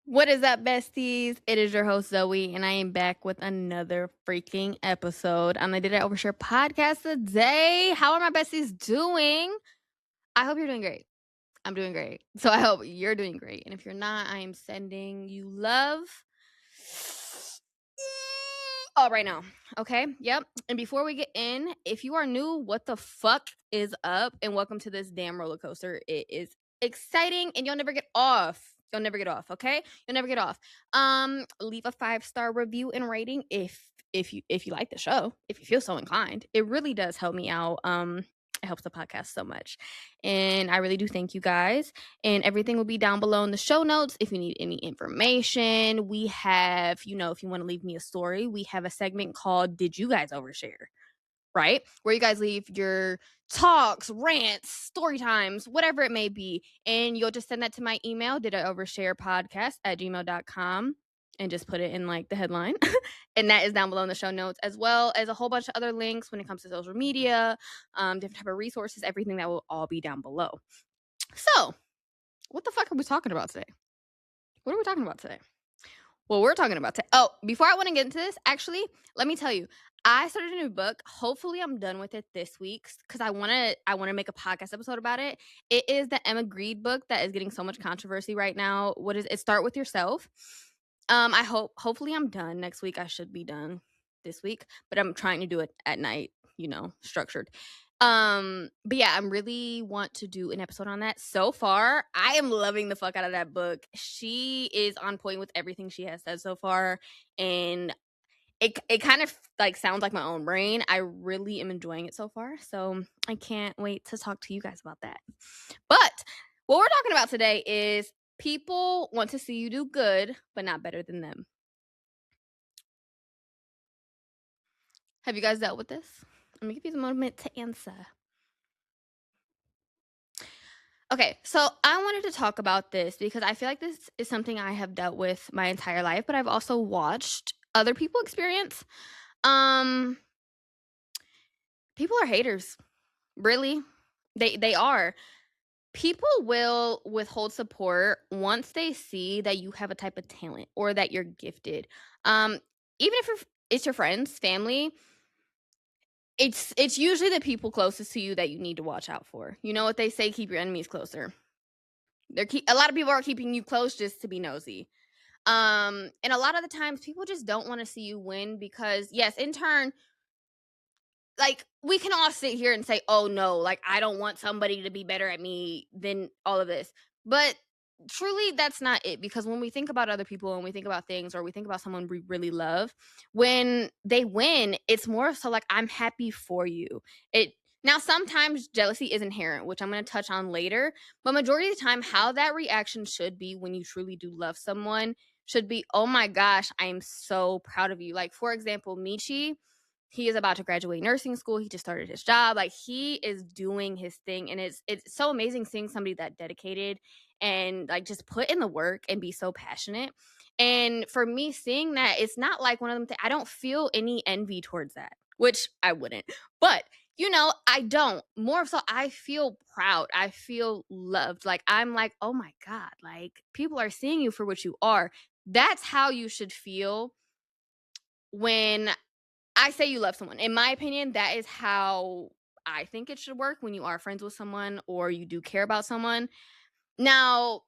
What is up, besties? It is your host, Zoe, and I am back with another freaking episode on the Did I Overshare podcast today. How are my besties doing? I hope you're doing great. I'm doing great. So I hope you're doing great. And if you're not, I am sending you love all right now. Okay. Yep. And before we get in, if you are new, what the fuck is up? And welcome to this damn roller coaster. It is exciting and you'll never get off. You'll never get off, okay? You'll never get off. Leave a 5-star review and rating if you like the show, if you feel so inclined. It really does help me out. It helps the podcast so much. And I really do thank you guys. And everything will be down below in the show notes if you need any information. We have, if you want to leave me a story, we have a segment called Did You Guys Overshare? Right? Where you guys leave your talks, rants, story times, whatever it may be. And you'll just send that to my email, didioversharepodcast@gmail.com, and just put it in like the headline. And that is down below in the show notes, as well as a whole bunch of other links when it comes to social media, different type of resources, everything that will all be down below. So, what the fuck are we talking about today? What are we talking about today? Well, we're talking about today. Oh, before I want to get into this, actually, let me tell you, I started a new book. Hopefully, I'm done with it this week because I want to make a podcast episode about it. It is the Emma Grede book that is getting so much controversy right now. What is it? Start with Yourself. Hopefully I'm done next week. I should be done this week, but I'm trying to do it at night, structured. But yeah, I really want to do an episode on that. So far, I am loving the fuck out of that book. She is on point with everything she has said so far, and it kind of like sounds like my own brain. I really am enjoying it so far, so I can't wait to talk to you guys about that. But what we're talking about today is people want to see you do good, but not better than them. Have you guys dealt with this? I'm gonna give you the moment to answer. Okay, so I wanted to talk about this because I feel like this is something I have dealt with my entire life, but I've also watched other people experience. Um, People are haters. Really? They are. People will withhold support once they see that you have a type of talent or that you're gifted. Even if it's your friends, family, it's usually the people closest to you that you need to watch out for. You know what they say, keep your enemies closer. A lot of people are keeping you close just to be nosy. And a lot of the times people just don't want to see you win because yes, in turn, like we can all sit here and say, "Oh no, like I don't want somebody to be better at me than all of this." But truly that's not it, because when we think about other people and we think about things or we think about someone we really love, when they win, it's more so like I'm happy for you. It Now sometimes jealousy is inherent, which I'm going to touch on later, but majority of the time how that reaction should be when you truly do love someone should be, "Oh my gosh, I am so proud of you." Like for example, Michi, he is about to graduate nursing school. He just started his job. Like he is doing his thing, and it's so amazing seeing somebody that dedicated and like just put in the work and be so passionate. And for me, seeing that, it's not like one of them. I don't feel any envy towards that, which I wouldn't. But I don't. More so, I feel proud. I feel loved. Like I'm like, oh my god, like people are seeing you for what you are. That's how you should feel when I say you love someone. In my opinion, that is how I think it should work when you are friends with someone or you do care about someone. Now,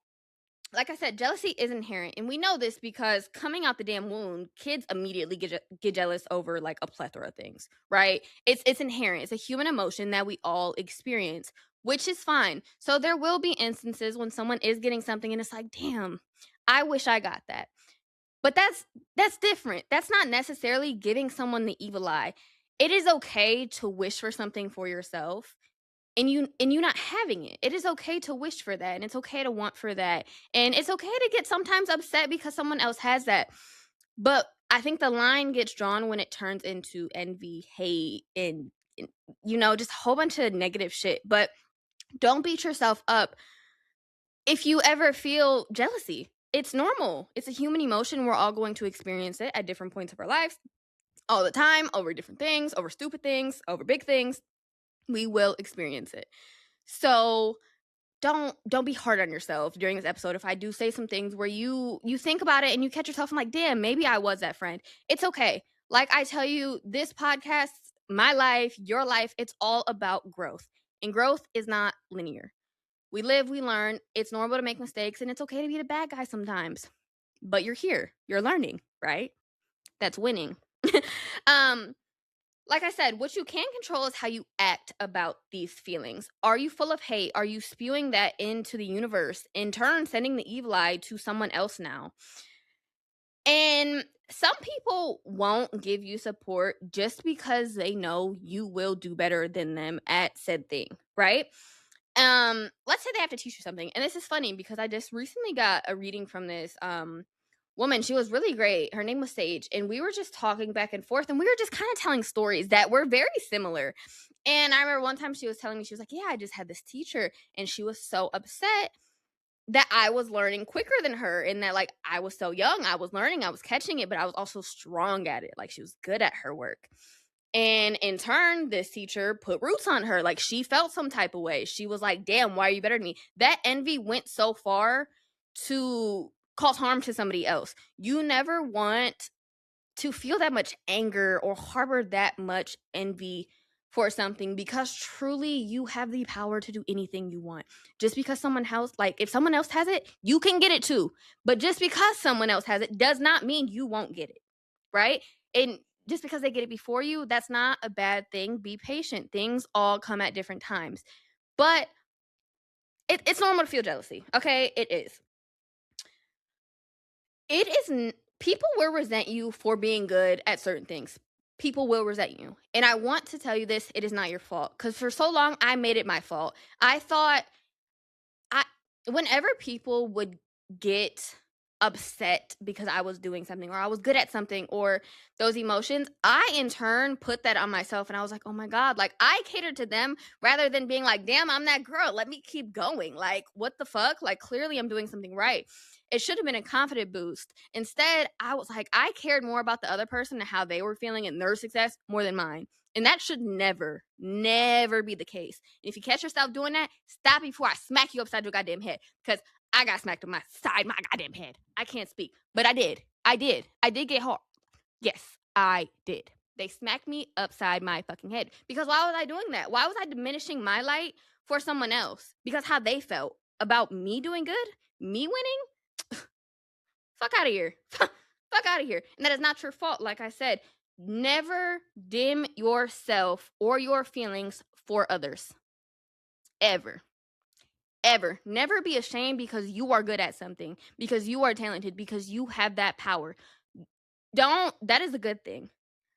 like I said, jealousy is inherent, and we know this because coming out the damn wound, kids immediately get jealous over like a plethora of things, right? It's inherent. It's a human emotion that we all experience, which is fine. So there will be instances when someone is getting something and it's like, "Damn, I wish I got that." But that's different. That's not necessarily giving someone the evil eye. It is okay to wish for something for yourself and you not having it. It is okay to wish for that, and it's okay to want for that. And it's okay to get sometimes upset because someone else has that. But I think the line gets drawn when it turns into envy, hate, and just a whole bunch of negative shit. But don't beat yourself up if you ever feel jealousy. It's normal. It's a human emotion. We're all going to experience it at different points of our lives all the time, over different things, over stupid things, over big things. We will experience it. So don't be hard on yourself during this episode if I do say some things where you think about it and you catch yourself and like, damn, maybe I was that friend. It's okay. Like I tell you, this podcast, my life, your life, it's all about growth. And growth is not linear. We live, we learn. It's normal to make mistakes and it's okay to be the bad guy sometimes. But you're here. You're learning, right? That's winning. um like I said, what you can control is how you act about these feelings. Are you full of hate? Are you spewing that into the universe, in turn sending the evil eye to someone else now? And some people won't give you support just because they know you will do better than them at said thing, right? Let's say they have to teach you something. And this is funny because I just recently got a reading from this woman. She was really great. Her name was Sage, and we were just talking back and forth, and we were just kind of telling stories that were very similar. And I remember one time she was telling me, she was like, yeah, I just had this teacher, and she was so upset that I was learning quicker than her, and that like I was so young, I was learning, I was catching it, but I was also strong at it. Like she was good at her work. And in turn, this teacher put roots on her. Like she felt some type of way. She was like, damn, why are you better than me? That envy went so far to cause harm to somebody else. You never want to feel that much anger or harbor that much envy for something, because truly you have the power to do anything you want. Just because someone else, like if someone else has it, you can get it too. But just because someone else has it does not mean you won't get it, right? And just because they get it before you, that's not a bad thing. Be patient. Things all come at different times. But it's normal to feel jealousy, okay? It is. It is. People will resent you for being good at certain things. People will resent you. And I want to tell you this, it is not your fault. Because for so long, I made it my fault. I thought, whenever people would get upset because I was doing something or I was good at something or those emotions, I in turn put that on myself, and I was like, oh my God, like I catered to them rather than being like, damn, I'm that girl. Let me keep going. Like, what the fuck? Like, clearly I'm doing something right. It should have been a confident boost. Instead, I was like, I cared more about the other person and how they were feeling and their success more than mine. And that should never, never be the case. And if you catch yourself doing that, stop before I smack you upside your goddamn head. Because I got smacked on my side, my goddamn head. I can't speak, but I did. I did get hard. Yes, I did. They smacked me upside my fucking head. Because why was I doing that? Why was I diminishing my light for someone else? Because how they felt about me doing good, me winning? Fuck out of here. Fuck out of here. And that is not your fault. Like I said, never dim yourself or your feelings for others. Ever. Ever. Never be ashamed because you are good at something, because you are talented, because you have that power. That is a good thing.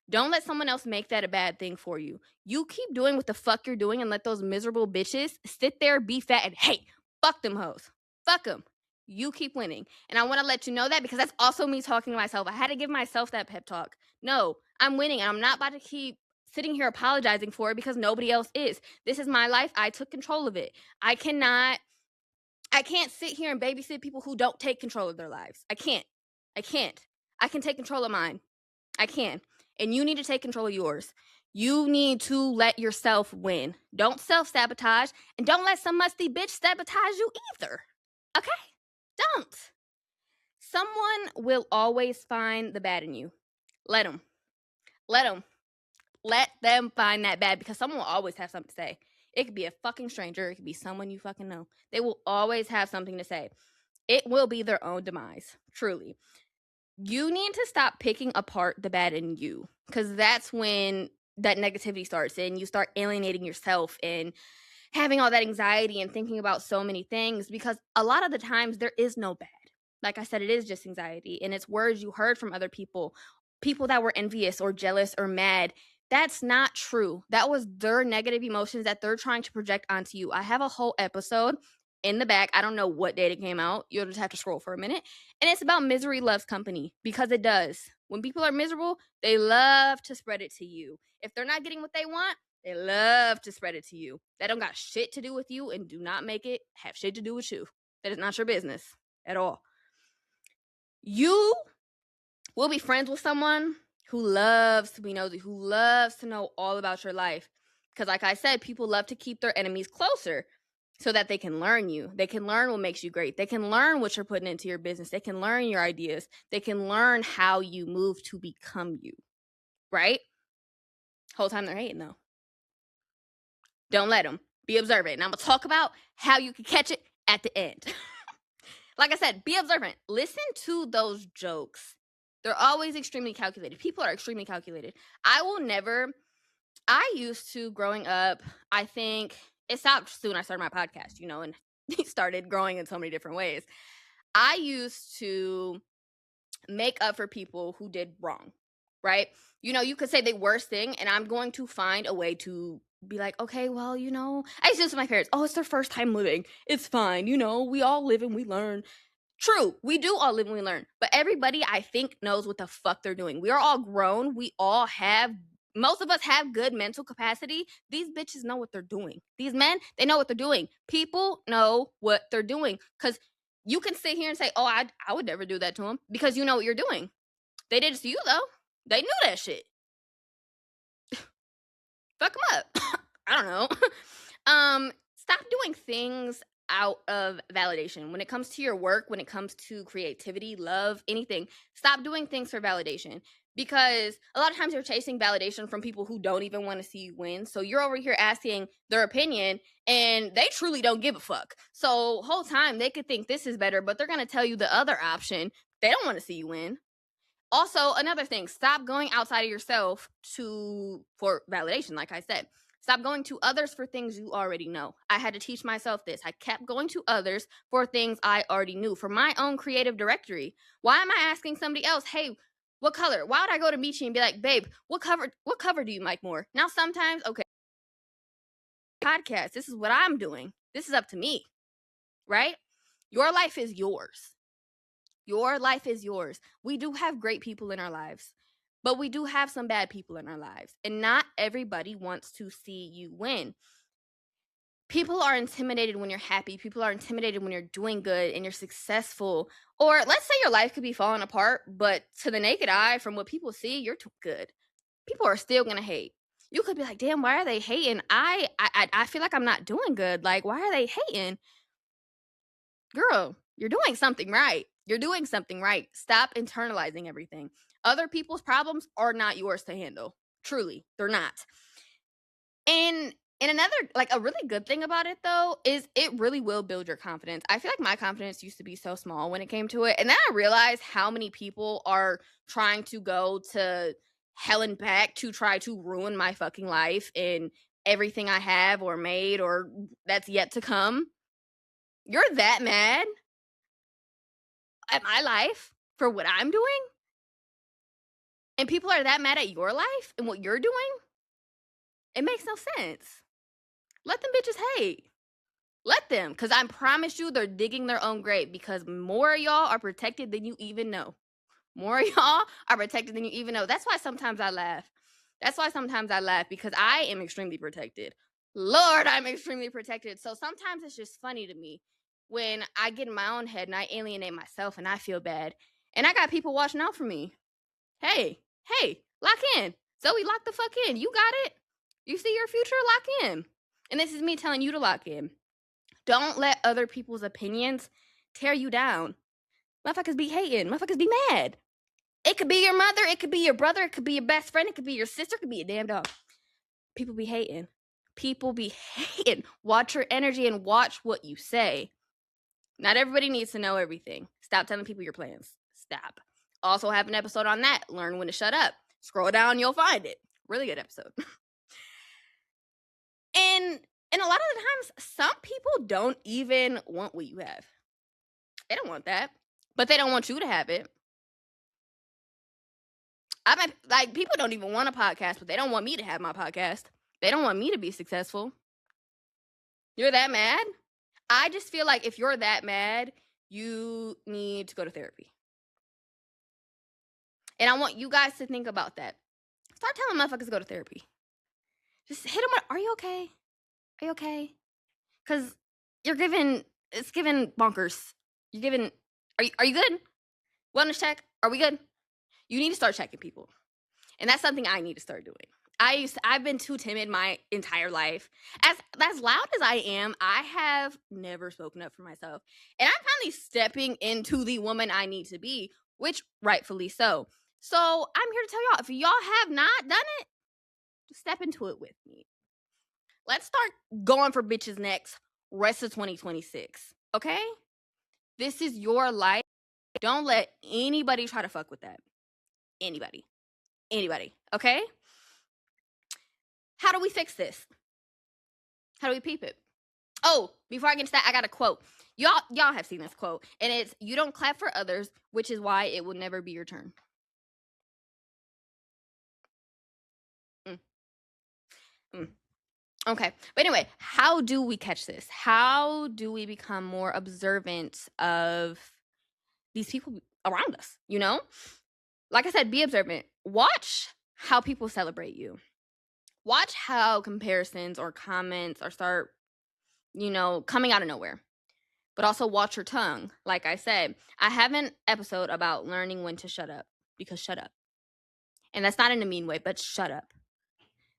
Don't let someone else make that a bad thing for you. You keep doing what the fuck you're doing and let those miserable bitches sit there, be fat, and hey, fuck them hoes. Fuck them. You keep winning. And I want to let you know that, because that's also me talking to myself. I had to give myself that pep talk. No, I'm winning, and I'm not about to keep sitting here apologizing for it because nobody else is. This is my life. I took control of it. I can't sit here and babysit people who don't take control of their lives. I can't. I can take control of mine. I can. And you need to take control of yours. You need to let yourself win. Don't self-sabotage, and don't let some musty bitch sabotage you either. Okay? Don't. Someone will always find the bad in you. Let them. Let them find that bad, because someone will always have something to say. It could be a fucking stranger. It could be someone you fucking know. They will always have something to say. It will be their own demise, truly. You need to stop picking apart the bad in you, because that's when that negativity starts and you start alienating yourself and having all that anxiety and thinking about so many things, because a lot of the times there is no bad. Like I said, it is just anxiety, and it's words you heard from other people that were envious or jealous or mad. That's not true. That was their negative emotions that they're trying to project onto you. I have a whole episode in the back. I don't know what date it came out. You'll just have to scroll for a minute. And it's about misery loves company, because it does. When people are miserable, they love to spread it to you. If they're not getting what they want, they love to spread it to you. That don't got shit to do with you, and do not make it have shit to do with you. That is not your business at all. You will be friends with someone who loves to be nosy, who loves to know all about your life. Because like I said, people love to keep their enemies closer. so that they can learn you. They can learn what makes you great. They can learn what you're putting into your business. They can learn your ideas. They can learn how you move to become you, right? Whole time they're hating though. Don't let them. Be observant. And I'm going to talk about how you can catch it at the end. Like I said, be observant. Listen to those jokes. They're always extremely calculated. People are extremely calculated. I used to, growing up, I think it stopped soon I started my podcast, and it started growing in so many different ways. I used to make up for people who did wrong, right? You could say the worst thing, and I'm going to find a way to be like, okay, well, I used to do this with my parents. Oh, it's their first time living. It's fine. We all live and we learn. True, we do all live and we learn. But everybody, I think, knows what the fuck they're doing. We are all grown. Most of us have good mental capacity. These bitches know what they're doing. These men, they know what they're doing. People know what they're doing. Because you can sit here and say, oh, I would never do that to them. Because you know what you're doing. They did it to you, though. They knew that shit. Fuck them up. I don't know. Stop doing things out of validation. When it comes to your work, when it comes to creativity, love, anything, stop doing things for validation. Because a lot of times you're chasing validation from people who don't even want to see you win. So you're over here asking their opinion and they truly don't give a fuck. So whole time they could think this is better, but they're going to tell you the other option. They don't want to see you win. Also, another thing, stop going outside of yourself for validation, like I said. Stop going to others for things you already know. I had to teach myself this. I kept going to others for things I already knew. For my own creative directory. Why am I asking somebody else, hey, what color? Why would I go to Michi and be like, babe, what cover do you like more? Now sometimes, okay, podcast, this is what I'm doing. This is up to me, right? Your life is yours. Your life is yours. We do have great people in our lives, but we do have some bad people in our lives. And not everybody wants to see you win. People are intimidated when you're happy. People are intimidated when you're doing good and you're successful. Or let's say your life could be falling apart, but to the naked eye, from what people see, you're too good. People are still going to hate. You could be like, damn, why are they hating? I feel like I'm not doing good. Like, why are they hating? Girl, you're doing something right. You're doing something right. Stop internalizing everything. Other people's problems are not yours to handle. Truly, they're not. And another, like, a really good thing about it, though, is it really will build your confidence. I feel like my confidence used to be so small when it came to it. And then I realized how many people are trying to go to hell and back to try to ruin my fucking life and everything I have or made or that's yet to come. You're that mad at my life for what I'm doing? And people are that mad at your life and what you're doing? It makes no sense. Let them bitches hate. Let them, because I promise you they're digging their own grave, because more of y'all are protected than you even know. More of y'all are protected than you even know. That's why sometimes I laugh. Because I am extremely protected. Lord, I'm extremely protected. So sometimes it's just funny to me when I get in my own head and I alienate myself and I feel bad. And I got people watching out for me. Hey, lock in. Zoe, lock the fuck in. You got it. You see your future? Lock in. And this is me telling you to lock in. Don't let other people's opinions tear you down. Motherfuckers be hating. Motherfuckers be mad. It could be your mother. It could be your brother. It could be your best friend. It could be your sister. It could be a damn dog. People be hating. Watch your energy and watch what you say. Not everybody needs to know everything. Stop telling people your plans. Stop. Also have an episode on that. Learn when to shut up. Scroll down, you'll find it. Really good episode. And a lot of the times, some people don't even want what you have. They don't want that. But they don't want you to have it. People don't even want a podcast, but they don't want me to have my podcast. They don't want me to be successful. You're that mad? I just feel like if you're that mad, you need to go to therapy. And I want you guys to think about that. Start telling motherfuckers to go to therapy. Just hit them up. Are you okay? Are you okay? Because it's giving bonkers. Are you good? Wellness check? Are we good? You need to start checking people. And that's something I need to start doing. I've been too timid my entire life. As loud as I am, I have never spoken up for myself. And I'm finally stepping into the woman I need to be, which rightfully so. So I'm here to tell y'all, if y'all have not done it, step into it with me. Let's start going for bitches next rest of 2026. Okay? This is your life. Don't let anybody try to fuck with that. Anybody. Okay? How do we fix this? How do we peep it? Oh, before I get into that, I got a quote. Y'all have seen this quote, and it's, "You don't clap for others, which is why it will never be your turn." Mm, mm. Okay, but anyway, how do we catch this? How do we become more observant of these people around us? Like I said, be observant. Watch how people celebrate you. Watch how comparisons or comments or start, coming out of nowhere. But also watch your tongue. Like I said, I have an episode about learning when to shut up, because shut up. And that's not in a mean way, but shut up.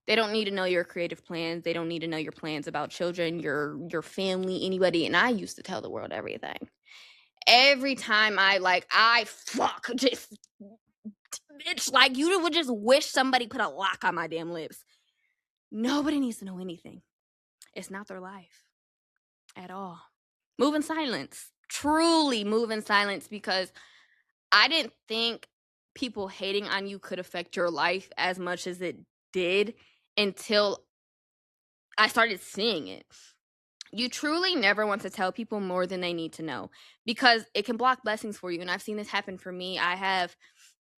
They don't need to know your creative plans. They don't need to know your plans about children, your family, anybody. And I used to tell the world everything. Every time I fuck just bitch, like you would just wish somebody put a lock on my damn lips. Nobody needs to know anything. It's not their life at all. Move in silence. Truly move in silence, because I didn't think people hating on you could affect your life as much as it did until I started seeing it. You truly never want to tell people more than they need to know, because it can block blessings for you. And I've seen this happen for me. I have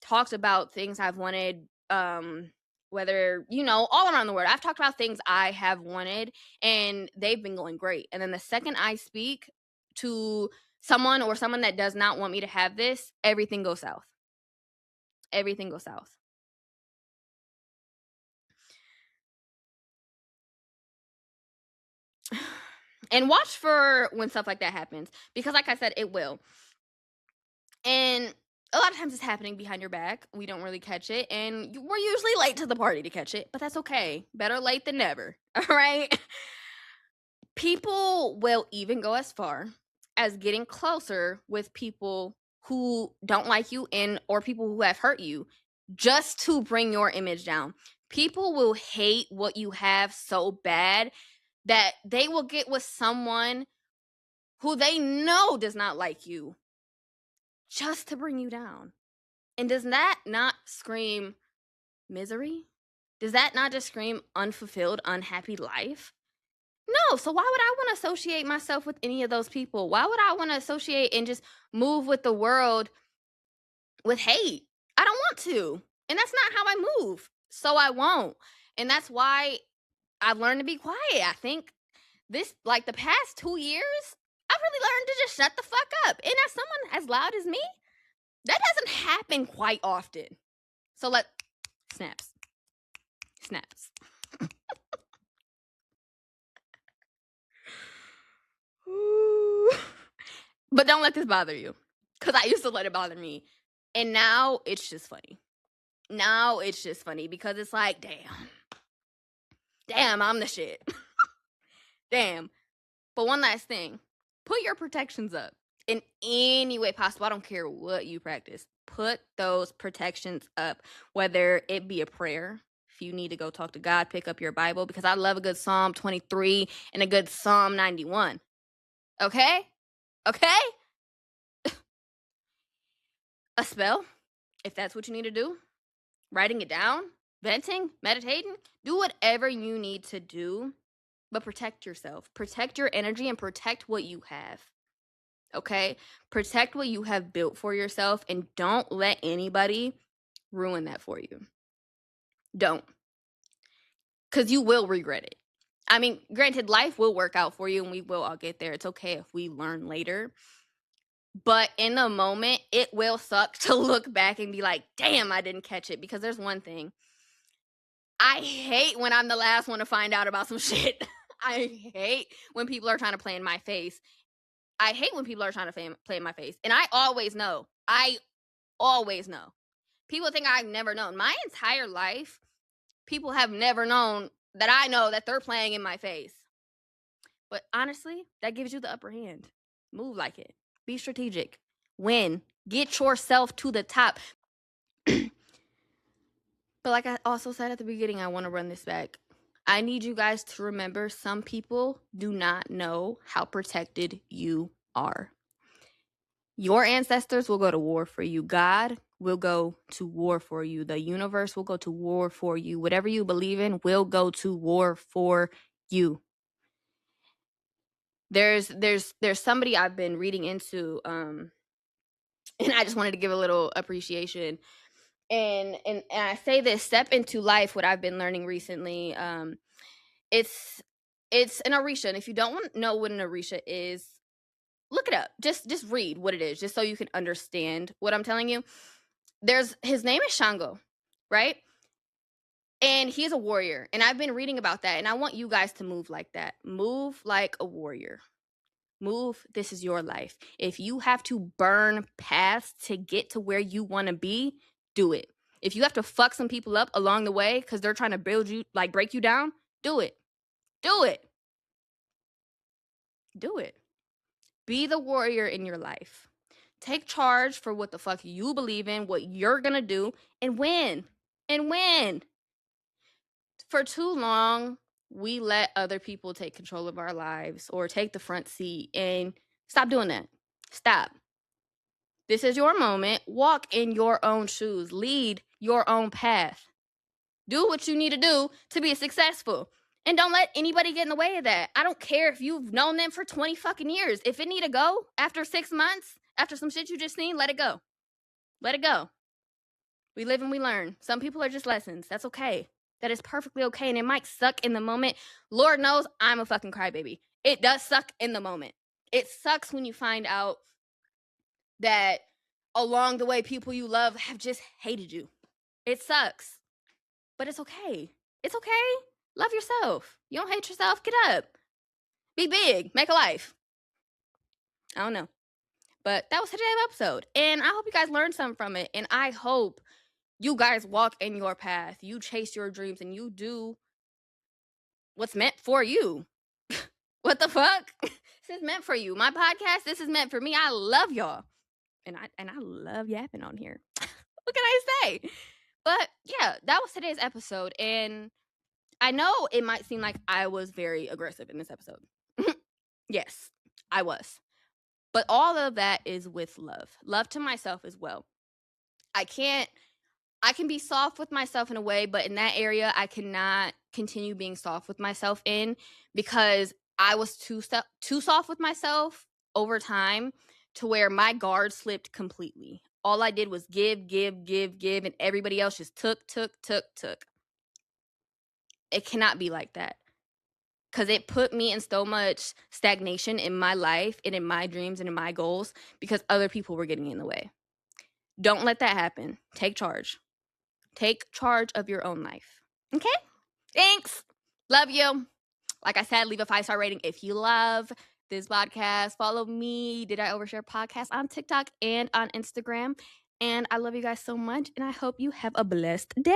talked about things I've wanted, whether, all around the world. I've talked about things I have wanted and they've been going great. And then the second I speak to someone that does not want me to have this, everything goes south. Everything goes south. And watch for when stuff like that happens, because like I said, it will. And a lot of times it's happening behind your back. We don't really catch it, and we're usually late to the party to catch it, but that's okay. Better late than never. All right? People will even go as far as getting closer with people who don't like you or people who have hurt you, just to bring your image down. People will hate what you have so bad that they will get with someone who they know does not like you, just to bring you down. And does that not scream misery? Does that not just scream unfulfilled, unhappy life? No. So why would I want to associate myself with any of those people? Why would I want to associate and just move with the world with hate? I don't want to. And that's not how I move. So I won't. And that's why I've learned to be quiet. I think the past 2 years, I've really learned to just shut the fuck up. And as someone as loud as me, that doesn't happen quite often. So snaps. But don't let this bother you, because I used to let it bother me. And now it's just funny. Because it's like, damn, I'm the shit. Damn. But one last thing, put your protections up in any way possible. I don't care what you practice. Put those protections up, whether it be a prayer. If you need to go talk to God, pick up your Bible, because I love a good Psalm 23 and a good Psalm 91. Okay? A spell, if that's what you need to do. Writing it down, venting, meditating, do whatever you need to do, but protect yourself. Protect your energy and protect what you have. Okay? Protect what you have built for yourself, and don't let anybody ruin that for you. Don't. Because you will regret it. I mean, granted, life will work out for you and we will all get there. It's okay if we learn later. But in the moment, it will suck to look back and be like, damn, I didn't catch it. Because there's one thing. I hate when I'm the last one to find out about some shit. I hate when people are trying to play in my face. I hate when people are trying to play in my face. And I always know. People think I've never known. My entire life, people have never known that I know that they're playing in my face. But honestly, that gives you the upper hand. Move like it. Be strategic. Win. Get yourself to the top. But like I also said at the beginning, I want to run this back. I need you guys to remember some people do not know how protected you are. Your ancestors will go to war for you. God will go to war for you. The universe will go to war for you. Whatever you believe in will go to war for you. There's somebody I've been reading into, and I just wanted to give a little appreciation. And I say this, step into life, what I've been learning recently. It's an Orisha. And if you don't know what an Orisha is, look it up. Just read what it is, just so you can understand what I'm telling you. His name is Shango, right? And he's a warrior. And I've been reading about that. And I want you guys to move like that. Move like a warrior. Move. This is your life. If you have to burn paths to get to where you want to be, do it. If you have to fuck some people up along the way because they're trying to build you, like break you down, do it. Do it. Do it. Be the warrior in your life. Take charge for what the fuck you believe in, what you're going to do, and win. And win. For too long, we let other people take control of our lives or take the front seat, and stop doing that. Stop. This is your moment. Walk in your own shoes. Lead your own path. Do what you need to do to be successful. And don't let anybody get in the way of that. I don't care if you've known them for 20 fucking years. If it need to go after 6 months, after some shit you just seen, let it go. Let it go. We live and we learn. Some people are just lessons. That's okay. That is perfectly okay. And it might suck in the moment. Lord knows I'm a fucking crybaby. It does suck in the moment. It sucks when you find out that along the way, people you love have just hated you. It sucks. But it's okay. It's okay. Love yourself. You don't hate yourself. Get up. Be big. Make a life. I don't know. But that was today's episode. And I hope you guys learned something from it. And I hope you guys walk in your path. You chase your dreams and you do what's meant for you. What the fuck? This is meant for you. My podcast, this is meant for me. I love y'all. And I love yapping on here. What can I say? But yeah, that was today's episode. And I know it might seem like I was very aggressive in this episode. Yes, I was. But all of that is with love. Love to myself as well. I can be soft with myself in a way, but in that area, I cannot continue being soft with myself in, because I was too soft with myself over time to where my guard slipped completely. All I did was give, and everybody else just took. It cannot be like that, because it put me in so much stagnation in my life and in my dreams and in my goals because other people were getting in the way. Don't let that happen. Take charge. Take charge of your own life. Okay? Thanks. Love you. Like I said, leave a 5-star rating if you love this podcast. Follow me, Did I Overshare Podcast, on TikTok and on Instagram. And I love you guys so much. And I hope you have a blessed day.